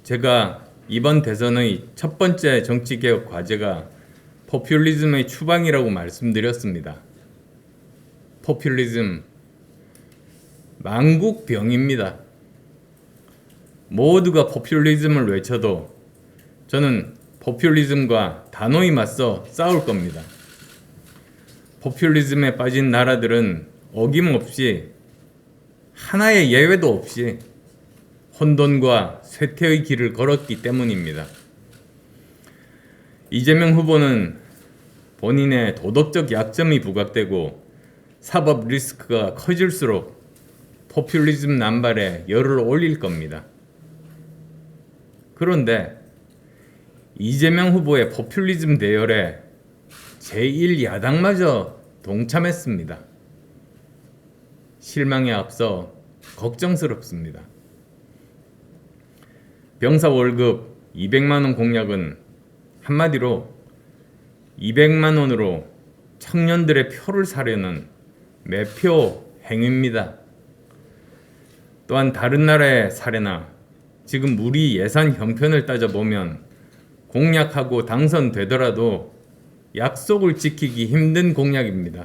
제가 이번 대선의 첫 번째 정치개혁 과제가 포퓰리즘의 추방이라고 말씀드렸습니다. 포퓰리즘, 만국병입니다. 모두가 포퓰리즘을 외쳐도 저는 포퓰리즘과 단호히 맞서 싸울 겁니다. 포퓰리즘에 빠진 나라들은 어김없이 하나의 예외도 없이 혼돈과 쇠퇴의 길을 걸었기 때문입니다. 이재명 후보는 본인의 도덕적 약점이 부각되고 사법 리스크가 커질수록 포퓰리즘 남발에 열을 올릴 겁니다. 그런데 이재명 후보의 포퓰리즘 대열에 제1야당마저 동참했습니다. 실망에 앞서 걱정스럽습니다. 병사 월급 200만 원 공약은 한마디로 200만 원으로 청년들의 표를 사려는 매표 행위입니다. 또한 다른 나라의 사례나 지금 우리 예산 형편을 따져보면 공약하고 당선되더라도 약속을 지키기 힘든 공약입니다.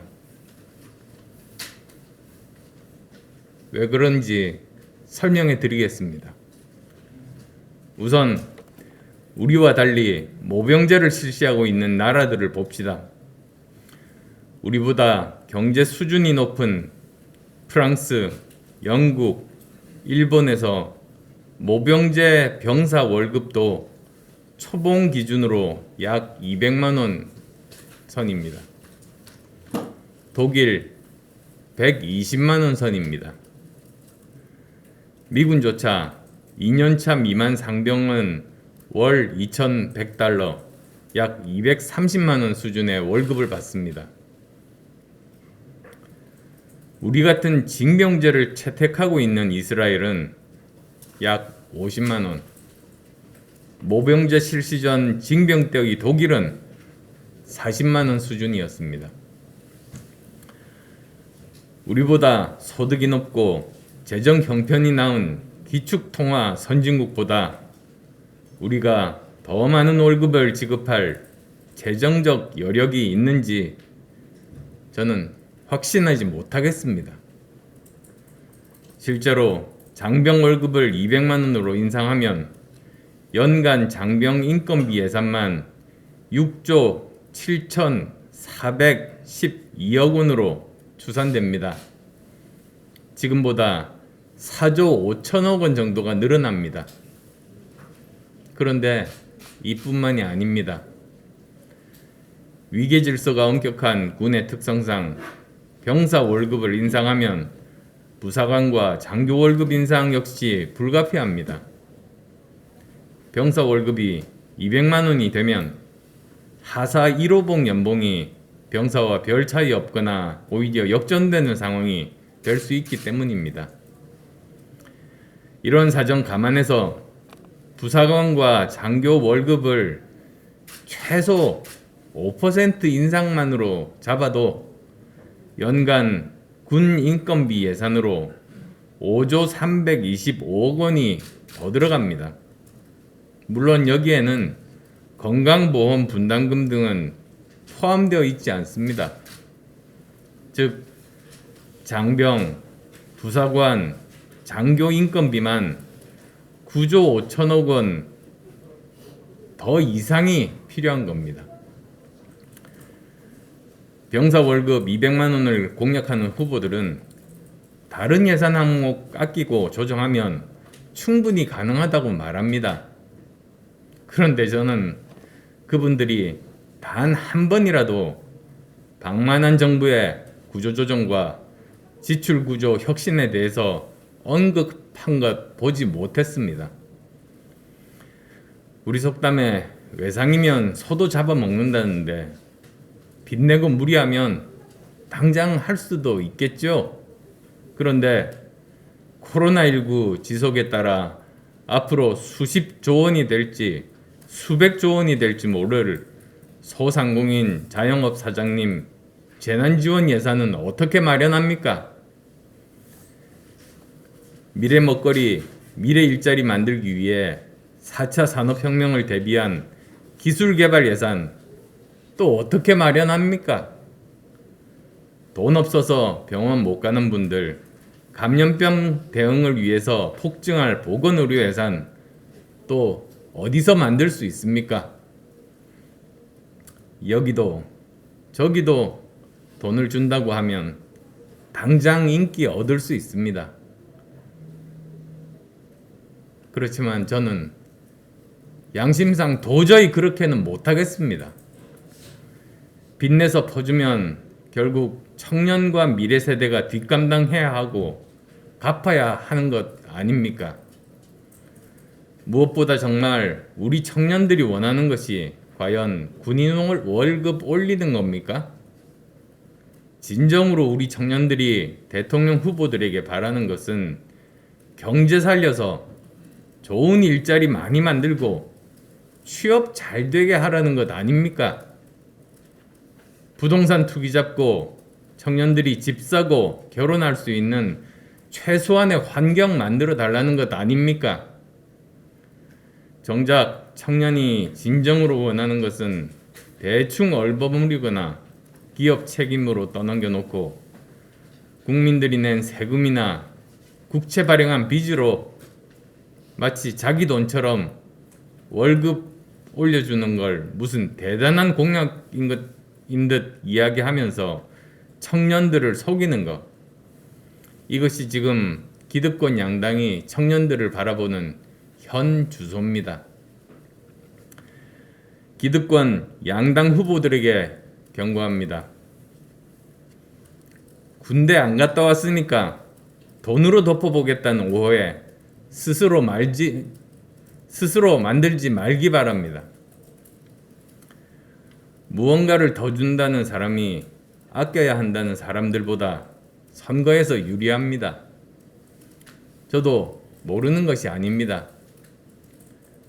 왜 그런지 설명해 드리겠습니다. 우선 우리와 달리 모병제를 실시하고 있는 나라들을 봅시다. 우리보다 경제 수준이 높은 프랑스, 영국, 일본에서 모병제 병사 월급도 초봉 기준으로 약 200만 원 선입니다. 독일 120만 원 선입니다. 미군조차 2년차 미만 상병은 월 2,100달러, 약 230만 원 수준의 월급을 받습니다. 우리 같은 징병제를 채택하고 있는 이스라엘은 약 50만 원, 모병제 실시 전 징병 때의 독일은 40만 원 수준이었습니다. 우리보다 소득이 높고 재정 형편이 나은 기축통화 선진국보다 우리가 더 많은 월급을 지급할 재정적 여력이 있는지 저는 확신하지 못하겠습니다. 실제로 장병 월급을 200만 원으로 인상하면 연간 장병 인건비 예산만 6조 7,412억 원으로 추산됩니다. 지금보다 4조 5천억 원 정도가 늘어납니다. 그런데 이뿐만이 아닙니다. 위계 질서가 엄격한 군의 특성상 병사 월급을 인상하면 부사관과 장교 월급 인상 역시 불가피합니다. 병사 월급이 200만 원이 되면 하사 1호봉 연봉이 병사와 별 차이 없거나 오히려 역전되는 상황이 될 수 있기 때문입니다. 이런 사정 감안해서 부사관과 장교 월급을 최소 5% 인상만으로 잡아도 연간 군 인건비 예산으로 5조 325억 원이 더 들어갑니다. 물론 여기에는 건강보험 분담금 등은 포함되어 있지 않습니다. 즉 장병, 부사관, 장교 인건비만 9조 5천억 원 더 이상이 필요한 겁니다. 병사 월급 200만 원을 공약하는 후보들은 다른 예산 항목 아끼고 조정하면 충분히 가능하다고 말합니다. 그런데 저는 그분들이 단 한 번이라도 방만한 정부의 구조조정과 지출구조 혁신에 대해서 언급한 것 보지 못했습니다. 우리 속담에 외상이면 소도 잡아먹는다는데 빚내고 무리하면 당장 할 수도 있겠죠. 그런데 코로나19 지속에 따라 앞으로 수십조 원이 될지 수백조 원이 될지 모를 소상공인 자영업 사장님 재난지원 예산은 어떻게 마련합니까? 미래 먹거리, 미래 일자리 만들기 위해 4차 산업혁명을 대비한 기술개발 예산 또 어떻게 마련합니까? 돈 없어서 병원 못 가는 분들, 감염병 대응을 위해서 폭증할 보건의료 예산 또 어디서 만들 수 있습니까? 여기도 저기도 돈을 준다고 하면 당장 인기 얻을 수 있습니다. 그렇지만 저는 양심상 도저히 그렇게는 못하겠습니다. 빚내서 퍼주면 결국 청년과 미래 세대가 뒷감당해야 하고 갚아야 하는 것 아닙니까? 무엇보다 정말 우리 청년들이 원하는 것이 과연 군인 월급 올리는 겁니까? 진정으로 우리 청년들이 대통령 후보들에게 바라는 것은 경제 살려서 좋은 일자리 많이 만들고 취업 잘 되게 하라는 것 아닙니까? 부동산 투기 잡고 청년들이 집 사고 결혼할 수 있는 최소한의 환경 만들어 달라는 것 아닙니까? 정작 청년이 진정으로 원하는 것은 대충 얼버무리거나 기업 책임으로 떠넘겨 놓고 국민들이 낸 세금이나 국채 발행한 빚으로 마치 자기 돈처럼 월급 올려주는 걸 무슨 대단한 공약인 듯 이야기하면서 청년들을 속이는 것. 이것이 지금 기득권 양당이 청년들을 바라보는 현 주소입니다. 기득권 양당 후보들에게 경고합니다. 군대 안 갔다 왔으니까 돈으로 덮어보겠다는 오해 스스로 만들지 말기 바랍니다. 무언가를 더 준다는 사람이 아껴야 한다는 사람들보다 선거에서 유리합니다. 저도 모르는 것이 아닙니다.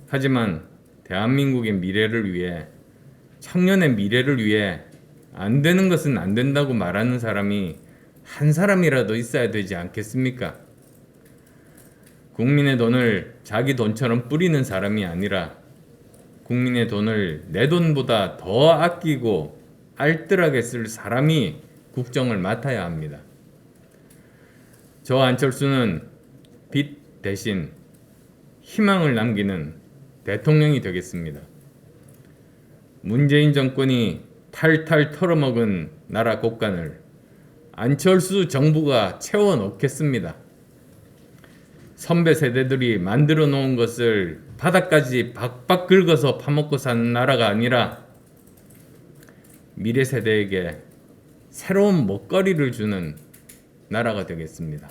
하지만 대한민국의 미래를 위해, 청년의 미래를 위해 안 되는 것은 안 된다고 말하는 사람이 한 사람이라도 있어야 되지 않겠습니까? 국민의 돈을 자기 돈처럼 뿌리는 사람이 아니라 국민의 돈을 내 돈보다 더 아끼고 알뜰하게 쓸 사람이 국정을 맡아야 합니다. 저 안철수는 빛 대신 희망을 남기는 대통령이 되겠습니다. 문재인 정권이 탈탈 털어먹은 나라 곳간을 안철수 정부가 채워넣겠습니다. 선배 세대들이 만들어 놓은 것을 바닥까지 박박 긁어서 파먹고 사는 나라가 아니라 미래 세대에게 새로운 먹거리를 주는 나라가 되겠습니다.